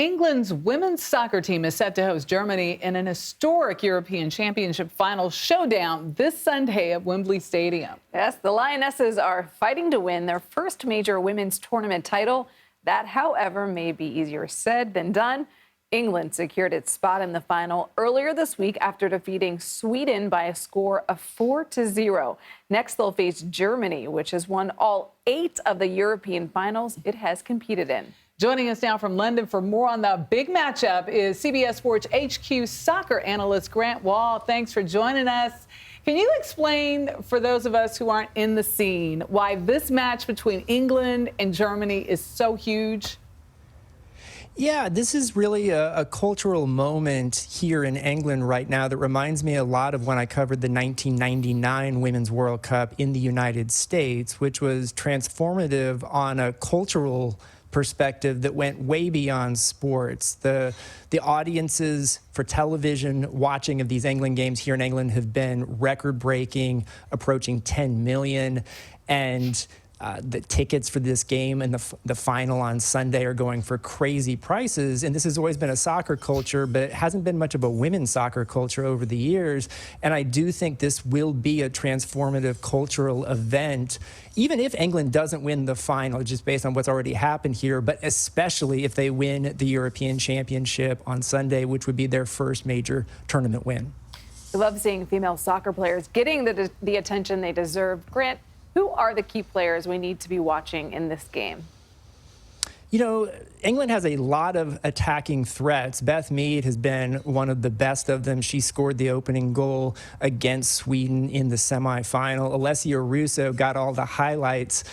England's women's soccer team is set to host Germany in an historic European Championship final showdown this Sunday at Wembley Stadium. Yes, the Lionesses are fighting to win their first major women's tournament title. That, however, may be easier said than done. England secured its spot in the final earlier this week after defeating Sweden by a score of 4-0. Next, they'll face Germany, which has won all 8 of the European finals it has competed in. Joining us now from London for more on the big matchup is CBS Sports HQ soccer analyst Grant Wahl. Thanks for joining us. Can you explain, for those of us who aren't in the scene, why this match between England and Germany is so huge? Yeah, this is really a cultural moment here in England right now that reminds me a lot of when I covered the 1999 Women's World Cup in the United States, which was transformative on a cultural perspective that went way beyond sports. The audiences for television watching of these England games here in England have been record-breaking, approaching 10 million, and the tickets for this game and the final on Sunday are going for crazy prices. And this has always been a soccer culture, but it hasn't been much of a women's soccer culture over the years. And I do think this will be a transformative cultural event, even if England doesn't win the final, just based on what's already happened here, but especially if they win the European Championship on Sunday, which would be their first major tournament win. We love seeing female soccer players getting the attention they deserve. Grant, who are the key players we need to be watching in this game? You know, England has a lot of attacking threats. Beth Mead has been one of the best of them. She scored the opening goal against Sweden in the semifinal. Alessia Russo got all the highlights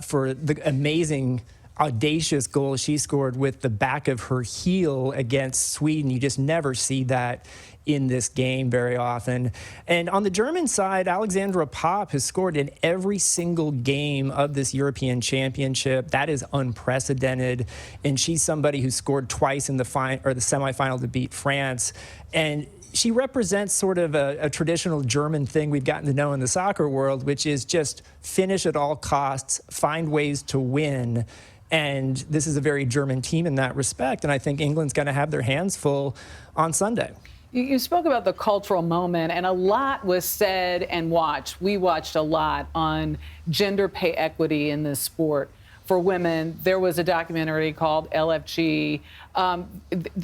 for the amazing, audacious goal she scored with the back of her heel against Sweden. You just never see that in this game very often. And on the German side, Alexandra Popp has scored in every single game of this European Championship. That is unprecedented. And she's somebody who scored twice in the semifinal to beat France. And she represents sort of a traditional German thing we've gotten to know in the soccer world, which is just finish at all costs, find ways to win. And this is a very German team in that respect. And I think England's going to have their hands full on Sunday. You spoke about the cultural moment, and a lot was said and watched. We watched a lot on gender pay equity in this sport for women. There was a documentary called LFG.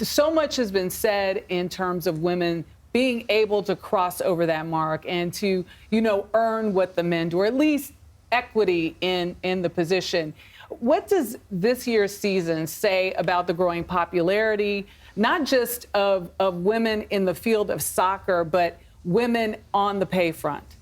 So much has been said in terms of women being able to cross over that mark and to, earn what the men do, or at least equity in the position. What does this year's season say about the growing popularity, not just of women in the field of soccer, but women on the pay front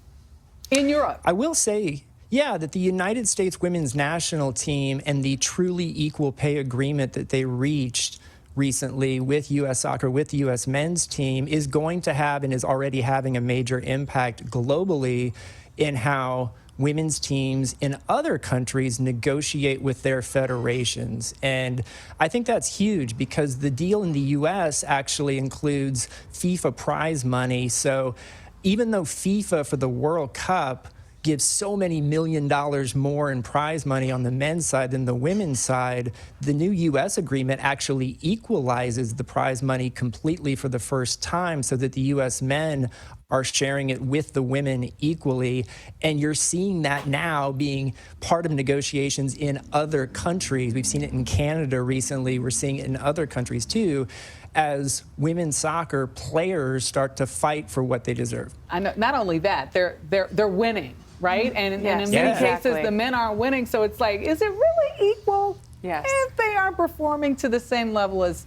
in Europe? I will say, that the United States women's national team and the truly equal pay agreement that they reached recently with U.S. soccer, with the U.S. men's team, is going to have and is already having a major impact globally in how women's teams in other countries negotiate with their federations. And I think that's huge because the deal in the U.S. actually includes FIFA prize money. So even though FIFA for the World Cup gives so many $1 million more in prize money on the men's side than the women's side, the new U.S. agreement actually equalizes the prize money completely for the first time so that the U.S. men are sharing it with the women equally. And you're seeing that now being part of negotiations in other countries. We've seen it in Canada recently. We're seeing it in other countries too, as women's soccer players start to fight for what they deserve. I know, not only that, they're winning, right? And in many cases, the men aren't winning. So it's like, is it really equal? Yes. If they are performing to the same level as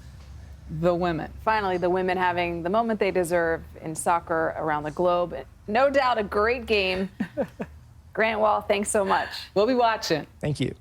the women. Finally, the women having the moment they deserve in soccer around the globe. No doubt a great game. Grant Wahl, thanks so much. We'll be watching. Thank you.